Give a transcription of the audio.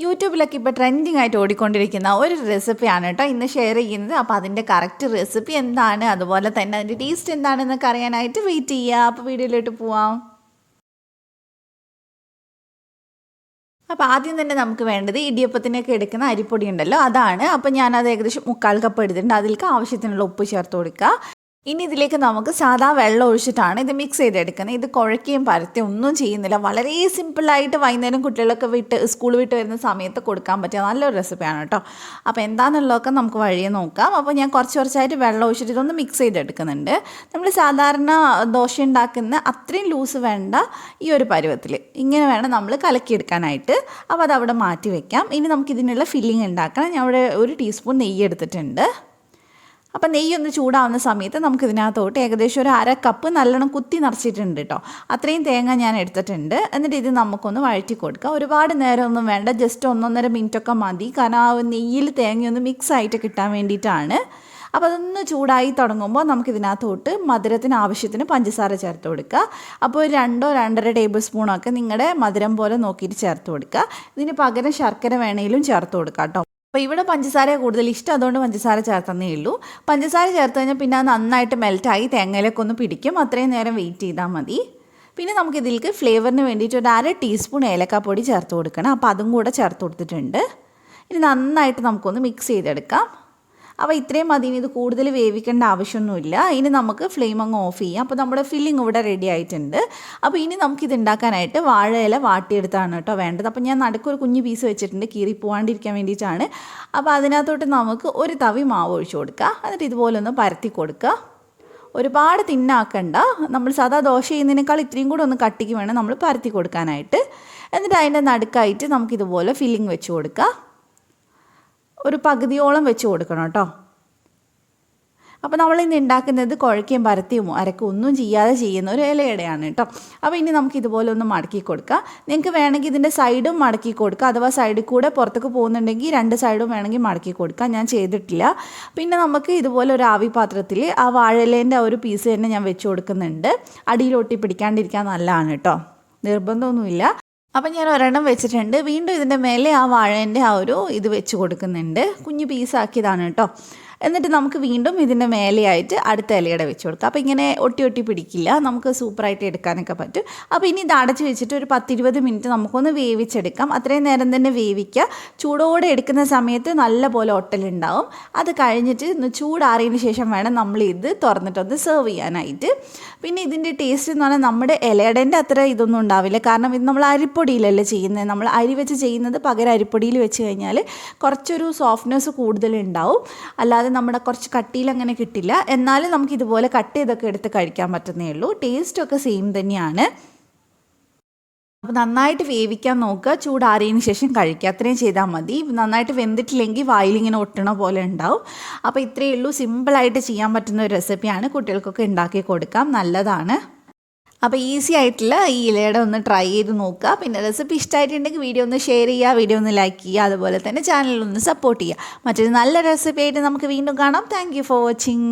യൂട്യൂബിലൊക്കെ ഇപ്പോൾ ട്രെൻഡിങ് ആയിട്ട് ഓടിക്കൊണ്ടിരിക്കുന്ന ഒരു റെസിപ്പിയാണ് കേട്ടോ ഇന്ന് ഷെയർ ചെയ്യുന്നത്. അപ്പോൾ അതിൻ്റെ കറക്റ്റ് റെസിപ്പി എന്താണ്, അതുപോലെ തന്നെ അതിൻ്റെ ടേസ്റ്റ് എന്താണെന്നൊക്കെ അറിയാനായിട്ട് വെയിറ്റ് ചെയ്യുക. അപ്പോൾ വീഡിയോയിലോട്ട് പോവാം. അപ്പോൾ ആദ്യം തന്നെ നമുക്ക് വേണ്ടത് ഇടിയപ്പത്തിനൊക്കെ എടുക്കുന്ന അരിപ്പൊടി ഉണ്ടല്ലോ, അതാണ്. അപ്പോൾ ഞാനത് ഏകദേശം 3/4 കപ്പ് എടുത്തിട്ടുണ്ട്. അതിലേക്ക് ആവശ്യത്തിനുള്ള ഉപ്പ് ചേർത്ത് കൊടുക്കുക. ഇനി ഇതിലേക്ക് നമുക്ക് സാധാ വെള്ളം ഒഴിച്ചിട്ടാണ് ഇത് മിക്സ് ചെയ്തെടുക്കുന്നത്. ഇത് കുഴക്കുകയും പരത്തുകയും ഒന്നും ചെയ്യുന്നില്ല. വളരെ സിമ്പിളായിട്ട് വൈകുന്നേരം കുട്ടികളൊക്കെ സ്കൂൾ വിട്ട് വരുന്ന സമയത്ത് കൊടുക്കാൻ പറ്റിയ നല്ലൊരു റെസിപ്പിയാണ് കേട്ടോ. അപ്പോൾ എന്താണെന്നുള്ളതൊക്കെ നമുക്ക് വഴിയെ നോക്കാം. അപ്പോൾ ഞാൻ കുറച്ചായിട്ട് വെള്ളം ഒഴിച്ചിട്ട് ഇതൊന്ന് മിക്സ് ചെയ്തെടുക്കുന്നുണ്ട്. നമ്മൾ സാധാരണ ദോശ ഉണ്ടാക്കുന്ന അത്രയും ലൂസ് വേണ്ട, ഈ ഒരു പരുവത്തിൽ ഇങ്ങനെ വേണം നമ്മൾ കലക്കിയെടുക്കാനായിട്ട്. അപ്പോൾ അതവിടെ മാറ്റി വയ്ക്കാം. ഇനി നമുക്കിതിനുള്ള ഫില്ലിങ് ഉണ്ടാക്കണം. ഞാൻ ഇവിടെ 1 ടീസ്പൂൺ നെയ്യ് എടുത്തിട്ടുണ്ട്. അപ്പോൾ നെയ്യൊന്ന് ചൂടാവുന്ന സമയത്ത് നമുക്കിതിനകത്തോട്ട് ഏകദേശം 1/2 കപ്പ് നല്ലോണം കുത്തി നിറച്ചിട്ടുണ്ട് കേട്ടോ. അത്രയും തേങ്ങ ഞാൻ എടുത്തിട്ടുണ്ട്. എന്നിട്ട് ഇത് നമുക്കൊന്ന് വഴറ്റി കൊടുക്കാം. ഒരുപാട് നേരമൊന്നും വേണ്ട, ജസ്റ്റ് 1-1.5 മിനിറ്റൊക്കെ മതി. കാരണം ആ നെയ്യിൽ തേങ്ങയൊന്ന് മിക്സ് ആയിട്ട് കിട്ടാൻ വേണ്ടിയിട്ടാണ്. അപ്പോൾ അതൊന്ന് ചൂടായി തുടങ്ങുമ്പോൾ നമുക്കിതിനകത്തോട്ട് മധുരത്തിന് ആവശ്യത്തിന് പഞ്ചസാര ചേർത്ത് കൊടുക്കുക. അപ്പോൾ 2-2.5 ടേബിൾ സ്പൂണൊക്കെ നിങ്ങളുടെ മധുരം പോലെ നോക്കിയിട്ട് ചേർത്ത് കൊടുക്കുക. ഇതിന് പകരം ശർക്കര വേണമെങ്കിലും ചേർത്ത് കൊടുക്കുക കേട്ടോ. അപ്പോൾ ഇവിടെ പഞ്ചസാര കൂടുതൽ ഇഷ്ടം, അതുകൊണ്ട് പഞ്ചസാര ചേർത്തന്നേ ഉള്ളൂ. പഞ്ചസാര ചേർത്ത് കഴിഞ്ഞാൽ പിന്നെ അത് നന്നായിട്ട് മെൽറ്റായി തേങ്ങയിലൊക്കെ ഒന്ന് പിടിക്കും. അത്രയും നേരം വെയിറ്റ് ചെയ്താൽ മതി. പിന്നെ നമുക്കിതിലേക്ക് ഫ്ലേവറിന് വേണ്ടിയിട്ട് 1/2 ടീസ്പൂൺ ഏലക്കാപ്പൊടി ചേർത്ത് കൊടുക്കണം. അപ്പോൾ അതും കൂടെ ചേർത്ത് കൊടുത്തിട്ടുണ്ട്. ഇനി നന്നായിട്ട് നമുക്കൊന്ന് മിക്സ് ചെയ്തെടുക്കാം. അപ്പോൾ ഇത്രയും മതി. ഇത് കൂടുതൽ വേവിക്കേണ്ട ആവശ്യമൊന്നുമില്ല. ഇനി നമുക്ക് ഫ്ലെയിം അങ്ങ് ഓഫ് ചെയ്യാം. അപ്പോൾ നമ്മുടെ ഫില്ലിംഗ് ഇവിടെ റെഡി ആയിട്ടുണ്ട്. അപ്പോൾ ഇനി നമുക്കിത് ഉണ്ടാക്കാനായിട്ട് വാഴയില വാട്ടിയെടുത്താണ് കേട്ടോ വേണ്ടത്. അപ്പോൾ ഞാൻ നടുക്കൊരു കുഞ്ഞു പീസ് വെച്ചിട്ടുണ്ട്, കീറി പോകാണ്ടിരിക്കാൻ വേണ്ടിയിട്ടാണ്. അപ്പോൾ അതിനകത്തോട്ട് നമുക്ക് 1 തവി മാവ് ഒഴിച്ചു കൊടുക്കുക. എന്നിട്ട് ഇതുപോലെ ഒന്ന് പരത്തി കൊടുക്കുക. ഒരുപാട് തിന്നാക്കണ്ട. നമ്മൾ സാധാ ദോശ ചെയ്യുന്നതിനേക്കാൾ ഇത്രയും കൂടെ ഒന്ന് കട്ടിക്ക് വേണം നമ്മൾ പരത്തി കൊടുക്കാനായിട്ട്. എന്നിട്ട് അതിൻ്റെ നടുക്കായിട്ട് നമുക്കിതുപോലെ ഫില്ലിംഗ് വെച്ച് കൊടുക്കുക. ഒരു പകുതിയോളം വെച്ച് കൊടുക്കണം കേട്ടോ. അപ്പോൾ നമ്മളിന്ന് ഉണ്ടാക്കുന്നത് കുഴക്കുകയും പരത്തിയും അരക്കും ഒന്നും ചെയ്യാതെ ചെയ്യുന്ന ഒരു ഇലയടയാണ് കേട്ടോ. അപ്പോൾ ഇനി നമുക്ക് ഇതുപോലെ ഒന്ന് മടക്കി കൊടുക്കാം. നിങ്ങൾക്ക് വേണമെങ്കിൽ ഇതിൻ്റെ സൈഡും മടക്കി കൊടുക്കുക. അഥവാ സൈഡിൽ കൂടെ പുറത്തേക്ക് പോകുന്നുണ്ടെങ്കിൽ 2 സൈഡും വേണമെങ്കിൽ മടക്കി കൊടുക്കാം. ഞാൻ ചെയ്തിട്ടില്ല. പിന്നെ നമുക്ക് ഇതുപോലെ ഒരു ആവി പാത്രത്തിൽ ആ വാഴയിലേൻ്റെ ഒരു പീസ് തന്നെ ഞാൻ വെച്ച് കൊടുക്കുന്നുണ്ട്. അടിയിലൊട്ടി പിടിക്കാണ്ടിരിക്കാൻ നല്ലതാണ് കേട്ടോ, നിർബന്ധമൊന്നുമില്ല. അപ്പം ഞാൻ ഒരെണ്ണം വെച്ചിട്ടുണ്ട്. വീണ്ടും ഇതിൻ്റെ മേലെ ആ വാഴേൻ്റെ ആ ഒരു ഇത് വെച്ച് കൊടുക്കുന്നുണ്ട്. കുഞ്ഞു പീസാക്കിയതാണ് കേട്ടോ. എന്നിട്ട് നമുക്ക് വീണ്ടും ഇതിൻ്റെ മേലെയായിട്ട് അടുത്ത ഇലയുടെ വെച്ച് കൊടുക്കാം. അപ്പോൾ ഇങ്ങനെ ഒട്ടി പിടിക്കില്ല, നമുക്ക് സൂപ്പറായിട്ട് എടുക്കാനൊക്കെ പറ്റും. അപ്പോൾ ഇനി ഇത് അടച്ച് വെച്ചിട്ട് ഒരു 10-20 മിനിറ്റ് നമുക്കൊന്ന് വേവിച്ചെടുക്കാം. അത്രയും നേരം തന്നെ വേവിക്കുക. ചൂടോടെ എടുക്കുന്ന സമയത്ത് നല്ല പോലെ ഒട്ടലുണ്ടാവും. അത് കഴിഞ്ഞിട്ട് ഒന്ന് ചൂടാറിയതിന് ശേഷം വേണം നമ്മളിത് തുറന്നിട്ടൊന്ന് സെർവ് ചെയ്യാനായിട്ട്. പിന്നെ ഇതിൻ്റെ ടേസ്റ്റ് എന്ന് പറഞ്ഞാൽ നമ്മുടെ ഇലയടേൻ്റെ അത്ര ഇതൊന്നും ഉണ്ടാവില്ല. കാരണം ഇത് നമ്മൾ അരിപ്പൊടിയിലല്ലേ ചെയ്യുന്നത്. നമ്മൾ അരി വെച്ച് ചെയ്യുന്നത് പകരം അരിപ്പൊടിയിൽ വെച്ച് കഴിഞ്ഞാൽ കുറച്ചൊരു സോഫ്റ്റ്നെസ് കൂടുതലുണ്ടാവും. അല്ലാതെ നമ്മുടെ കുറച്ച് കട്ടിയിൽ അങ്ങനെ കിട്ടില്ല. എന്നാലും നമുക്ക് ഇതുപോലെ കട്ട് ചെയ്തൊക്കെ എടുത്ത് കഴിക്കാൻ പറ്റുന്നേ ഉള്ളൂ. ടേസ്റ്റൊക്കെ സെയിം തന്നെയാണ്. അപ്പോൾ നന്നായിട്ട് വേവിക്കാൻ നോക്കുക. ചൂടാറിയതിന് ശേഷം കഴിക്കുക. അത്രയും ചെയ്താൽ മതി. നന്നായിട്ട് വെന്തിട്ടില്ലെങ്കിൽ വായിലിങ്ങനെ ഒട്ടണ പോലെ ഉണ്ടാവും. അപ്പോൾ ഇത്രയേ ഉള്ളൂ. സിമ്പിളായിട്ട് ചെയ്യാൻ പറ്റുന്ന ഒരു റെസിപ്പിയാണ്. കുട്ടികൾക്കൊക്കെ ഉണ്ടാക്കി കൊടുക്കാം, നല്ലതാണ്. അപ്പോൾ ഈസി ആയിട്ടുള്ള ഈ ഇലയുടെ ഒന്ന് ട്രൈ ചെയ്ത് നോക്കുക. പിന്നെ റെസിപ്പി ഇഷ്ടമായിട്ടുണ്ടെങ്കിൽ വീഡിയോ ഒന്ന് ഷെയർ ചെയ്യുക, വീഡിയോ ഒന്ന് ലൈക്ക് ചെയ്യുക, അതുപോലെ തന്നെ ചാനലൊന്ന് സപ്പോർട്ട് ചെയ്യുക. മറ്റൊരു നല്ല റെസിപ്പി ആയിട്ട് നമുക്ക് വീണ്ടും കാണാം. Thank you for watching.